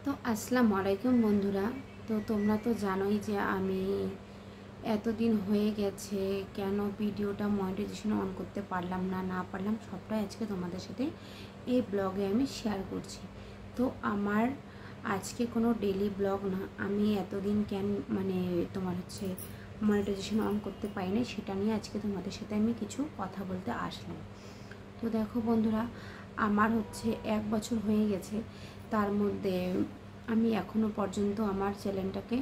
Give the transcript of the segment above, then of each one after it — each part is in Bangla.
তো আসসালামু আলাইকুম বন্ধুরা। তো তোমরা তো জানোই যে আমি এতদিন হয়ে গেছে কেন ভিডিওটা মনিটাইজেশন অন করতে পারলাম না পারলাম সবটাই আজকে তোমাদের সাথে এই ব্লগে আমি শেয়ার করছি। তো আমার আজকে কোনো ডেলি ব্লগ না, আমি এতদিন কেন তোমার মনিটাইজেশন অন করতে পারি না সেটা নিয়ে আজকে তোমাদের সাথে আমি কিছু কথা বলতে আসলাম। তো দেখো বন্ধুরা, আমার 1 বছর হয়ে গেছে, তার মধ্যে আমি এখনও পর্যন্ত আমার চ্যানেলটাকে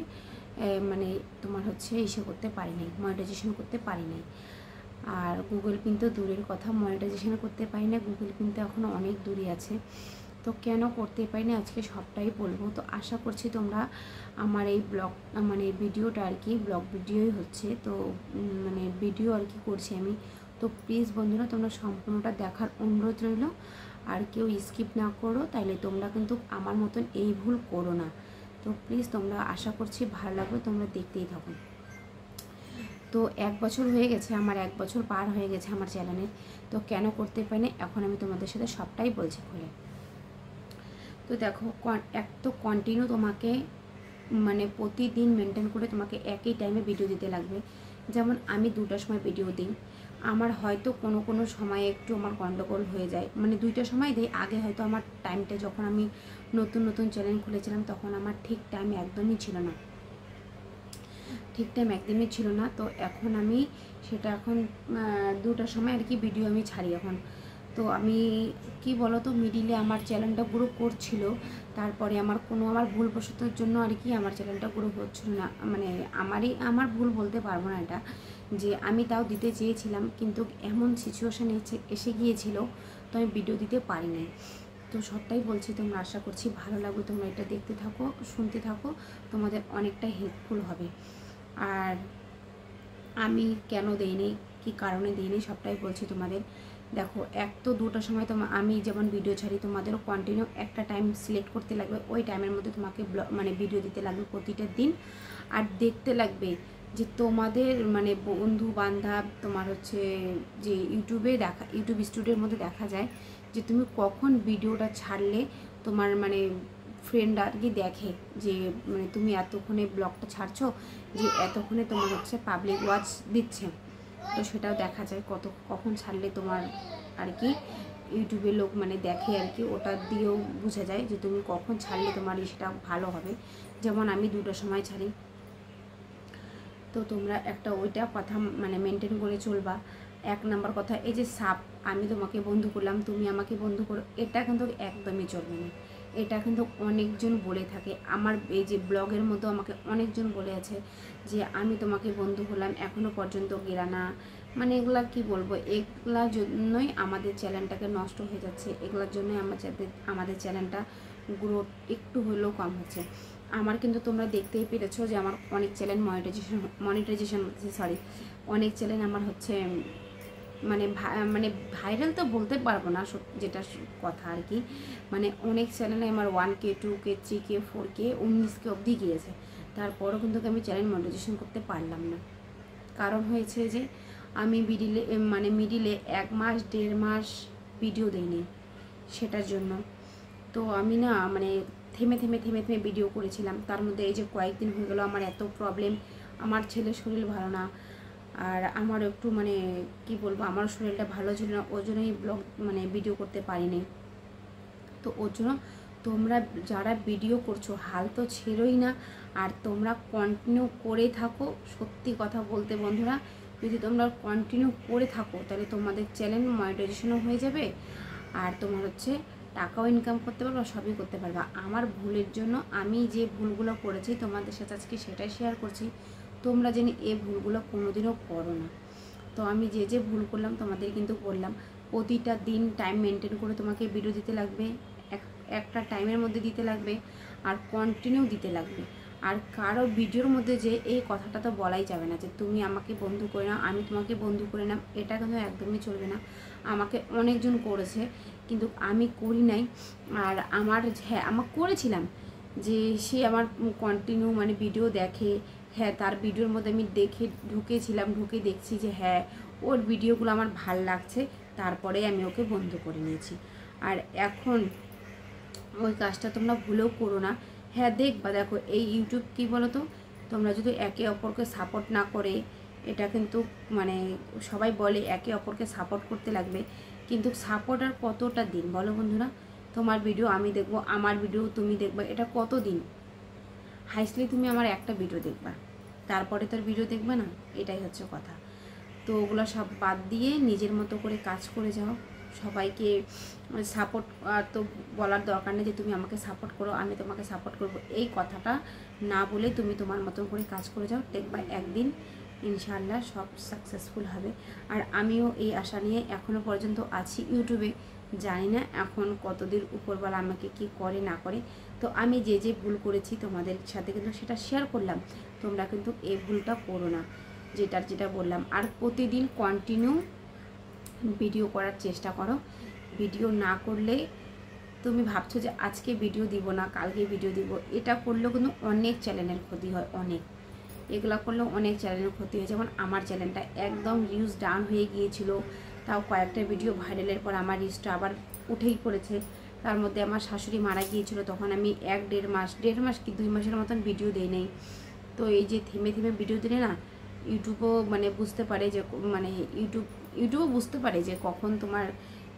ইসে করতে পারি নাই, মনিটাইজেশন করতে পারি নাই। আর গুগল পিন তো দূরের কথা, মনিটাইজেশন করতে পারি না, গুগল পিন তো এখনও অনেক দূরে আছে। তো কেন করতে পারি না আজকে সবটাই বলবো। তো আশা করছি তোমরা আমার এই ব্লগ ভিডিওটা আর কি ব্লগ ভিডিওই হচ্ছে, তো ভিডিও আর কি করছি আমি। তো প্লিজ বন্ধুরা তোমরা সম্পূর্ণটা দেখার অনুরোধ রইল, আর কেউ স্কিপ না করো, তাইলে তোমরা কিন্তু আমার মতন এই ভুল করো না। তো প্লিজ তোমরা, আশা করছি ভালো লাগবে, তোমরা দেখতেই থাকো। তো 1 বছর হয়ে গেছে, আমার 1 বছর পার হয়ে গেছে আমার চ্যানেলের। তো কেন করতে পারি না এখন আমি তোমাদের সাথে সবটাই বলছি খুলে। তো দেখো, এক তো কন্টিনিউ তোমাকে প্রতিদিন মেনটেন করে তোমাকে একই টাইমে ভিডিও দিতে লাগবে। যেমন আমি 2টার সময় ভিডিও দিই, আমার হয়তো কোনো সময় একটু আমার গন্ডগোল হয়ে যায়, 2টার সময় দিই। আগে হয়তো আমার টাইমটা, যখন আমি নতুন চ্যানেল খুলেছিলাম তখন আমার ঠিক টাইম একদমই ছিল না, তো এখন আমি সেটা এখন 2টার সময় আর কি ভিডিও আমি ছাড়ি এখন। তো আমি কি বলো তো, মিডিলে আমার চ্যানেলটা গ্রো করছিল, তারপরে আমার ভুলবশতর জন্য আর কি আমার চ্যানেলটা গ্রো হচ্ছিল না। আমার ভুল বলতে পারবো না এটা, যে আমি তাও দিতে চেয়েছিলাম, কিন্তু এমন সিচুয়েশান এসে গিয়েছিল, তো আমি ভিডিও দিতে পারি নাই। তো সবটাই বলছি, তোমরা আশা করছি ভালো লাগবে, তোমরা এটা দেখতে থাকো, শুনতে থাকো, তোমাদের অনেকটা হেল্পফুল হবে। আর আমি কেন দেইনি, কী কারণে দিইনি সবটাই বলছি তোমাদের। দেখো, এক তো 2টার সময় আমি যেমন ভিডিও ছাড়ি, তোমাদেরও কন্টিনিউ একটা টাইম সিলেক্ট করতে লাগবে, ওই টাইমের মধ্যে তোমাকে ভিডিও দিতে লাগবে প্রতিটা দিন। আর দেখতে লাগবে যে তোমাদের বন্ধু বান্ধব তোমার যে ইউটিউব স্টুডিওর মধ্যে দেখা যায় যে তুমি কখন ভিডিওটা ছাড়লে তোমার ফ্রেন্ড আর কি দেখে যে তুমি এতক্ষণে ব্লগটা ছাড়ছো, যে এতক্ষণে তোমার পাবলিক ওয়াচ দিচ্ছে। তো সেটাও দেখা যায় কখন ছাড়লে তোমার আর কি ইউটিউবের লোক দেখে আর কি, ওটা দিয়েও বোঝা যায় যে তুমি কখন ছাড়লে তোমার সেটা ভালো হবে। যেমন আমি 2টার সময় ছাড়ি, তো তোমরা একটা ওইটা কথা মেনটেন করে চলবা। 1 নাম্বার কথা, এই যে আমি তোমাকে বন্ধু করলাম, তুমি আমাকে বন্ধু করো, এটা কিন্তু একদমই চলবে না। এটা কিন্তু অনেকজন বলে থাকে, আমার এই যে ব্লগের মতো আমাকে অনেকজন বলে আছে যে আমি তোমাকে বন্ধু হলাম, এখনও পর্যন্ত গেলা না। এগুলা কি বলবো, এগুলার জন্যই আমাদের চ্যানেলটাকে নষ্ট হয়ে যাচ্ছে, এগুলার জন্যই আমাদের চ্যানেলটা গ্রোথ একটু হলেও কম হচ্ছে। আমার কিন্তু তোমরা দেখতেই পেরেছো যে আমার অনেক চ্যানেল অনেক চ্যানেল আমার ভাইরাল তো বলতে পারবো না, যেটা কথা আর কি, অনেক চ্যানেলে আমার 1K 2K 3K 4K 19K অবধি গিয়েছে, তারপরও কিন্তু আমি চ্যানেল মনিটাইজেশন করতে পারলাম না। কারণ হয়েছে যে আমি মিডিলে 1 মাস 1.5 মাস ভিডিও দিইনি সেটার জন্য। তো আমি না থেমে ভিডিও করেছিলাম, তার মধ্যে এই যে কয়েকদিন হয়ে গেলো আমার এত প্রবলেম, আমার ছেলের শরীর ভালো না, আর আমার একটু কি বলবো, আমার শরীরটা ভালো ছিল না, ওই জন্যই ব্লগ ভিডিও করতে পারিনি। তো ওর জন্য তোমরা যারা ভিডিও করছো হাল তো ছেড়োই না, আর তোমরা কন্টিনিউ করে থাকো। সত্যি কথা বলতে বন্ধুরা, যদি তোমরা কন্টিনিউ করে থাকো তাহলে তোমাদের চ্যানেল মনিটাইজেশনও হয়ে যাবে, আর তোমার টাকাও ইনকাম করতে পারবা, সবই করতে পারবা। আমার ভুলের জন্য আমি যে ভুলগুলো করেছি তোমাদের সাথে আজকে সেটাই শেয়ার করছি, তোমরা যেন এই ভুলগুলো কোনোদিনও করো না। তো আমি যে ভুল করলাম তোমাদের কিন্তু বললাম, প্রতিটা দিন টাইম মেনটেন করে তোমাকে ভিডিও দিতে লাগবে, একটা টাইমের মধ্যে দিতে লাগবে, আর কন্টিনিউ দিতে লাগবে। আর কারো ভিডিওর মধ্যে যে এই কথাটা তো বলাই যাবে না যে তুমি আমাকে বন্ধু করে নাও, আমি তোমাকে বন্ধু করে নাও, এটা কিন্তু একদমই চলবে না। আমাকে অনেকজন করেছে কিন্তু আমি করি নাই। আর আমার করেছিলাম যে সে আমার কন্টিনিউ ভিডিও দেখে, হ্যাঁ তার ভিডিওর মধ্যে আমি ঢুকে দেখছি যে হ্যাঁ ওর ভিডিওগুলো আমার ভাল লাগছে, তারপরে আমি ওকে বন্ধ করে নিয়েছি। আর এখন ওই কাজটা তোমরা ভুলেও করো না। হ্যাঁ দেখবা, দেখো এই ইউটিউব কী বলো তো, তোমরা যদি একে অপরকে সাপোর্ট না করে, এটা কিন্তু মানে সবাই বলে একে অপরকে সাপোর্ট করতে লাগবে, কিন্তু সাপোর্ট আর কতটা দিন বলো বন্ধুরা? তোমার ভিডিও আমি দেখবো, আমার ভিডিও তুমি দেখবা, এটা কত দিন? হাইসলি তুমি আমার একটা ভিডিও দেখবা, তারপরে তোর ভিডিও দেখবে না, এটাই হচ্ছে কথা। তো ওগুলো সব বাদ দিয়ে নিজের মতো করে কাজ করে যাও। সবাইকে সাপোর্ট তো বলার দরকার নেই যে তুমি আমাকে সাপোর্ট করো, আমি তোমাকে সাপোর্ট করব, এই কথাটা না বলে তুমি তোমার মতন করে কাজ করে যাও, দেখবা একদিন ইনশাআল্লাহ সব সাকসেসফুল হবে। আর আমিও এই আশা নিয়ে এখনও পর্যন্ত আছি ইউটিউবে, জানি না এখন কতদিন উপরবেলা আমাকে কি করে না করে। তো আমি যে যে ভুল করেছি তোমাদের সাথে কিন্তু সেটা শেয়ার করলাম, তোমরা কিন্তু এই ভুলটা করো না, যেটা বললাম। আর প্রতিদিন কন্টিনিউ ভিডিও করার চেষ্টা করো। ভিডিও না করলে তুমি ভাবছো যে আজকে ভিডিও দিব না, কালকে ভিডিও দিব, এটা করলেও কিন্তু অনেক চ্যানেলের ক্ষতি হয়, অনেক। এগুলো করলেও অনেক চ্যানেলের ক্ষতি হয়। যেমন আমার চ্যানেলটা একদম ভিউজ ডাউন হয়ে গিয়েছিল, তাও কয়েকটা ভিডিও ভাইরালের পর আমার রিচটা আবার উঠেই পড়েছে। তার মধ্যে আমার শাশুড়ি মারা গিয়েছিল, তখন আমি দেড় মাস কি 2 মাসের মতন ভিডিও দিই নাই। তো এই যে থেমে ভিডিও দিলে না, ইউটিউবও মানে বুঝতে পারে যে মানে ইউটিউবও বুঝতে পারে যে কখন তোমার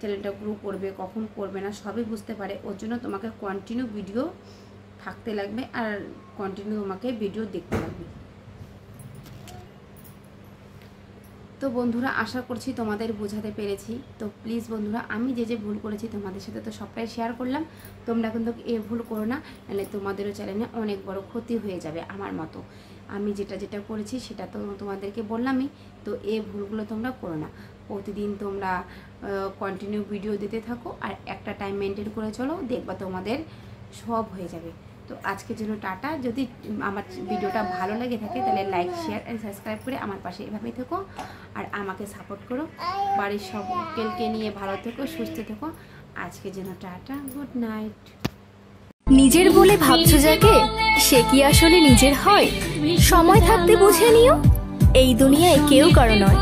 চ্যানেলটা গ্রো করবে, কখন করবে না, সবই বুঝতে পারে। ওর জন্য তোমাকে কন্টিনিউ ভিডিও থাকতে লাগবে আর কন্টিনিউ তোমাকে ভিডিও দেখতে লাগবে। তো বন্ধুরা, আশা করছি তোমাদের বোঝাতে পেরেছি। তো প্লিজ বন্ধুরা, আমি যে ভুল করেছি তোমাদের সাথে তো সবটাই শেয়ার করলাম, তোমরা কিন্তু এ ভুল করো না, নাহলে তোমাদেরও চ্যানেলে অনেক বড় ক্ষতি হয়ে যাবে আমার মতো। আমি যেটা করেছি সেটা তো তোমাদেরকে বললামই। তো এই ভুলগুলো তোমরা করো না। প্রতিদিন তোমরা কন্টিনিউ ভিডিও দিতে থাকো আর একটা টাইম মেনটেন করে চলো, দেখবা তোমাদের সব হয়ে যাবে। তো আজকের জন্য টাটা। যদি আমার ভিডিওটা ভালো লেগে থাকে তাহলে লাইক, শেয়ার অ্যান্ড সাবস্ক্রাইব করে আমার পাশে এভাবেই থেকো আর আমাকে সাপোর্ট করো। বাড়ির সকলকে নিয়ে ভালো থেকো, সুস্থ থেকো। আজকের জন্য টাটা, গুড নাইট। নিজের বলে ভাবছো যাকে, সে কি আসলে নিজের হয়? সময় থাকতে বুঝে নিও, এই দুনিয়ায় কেউ কারো নয়।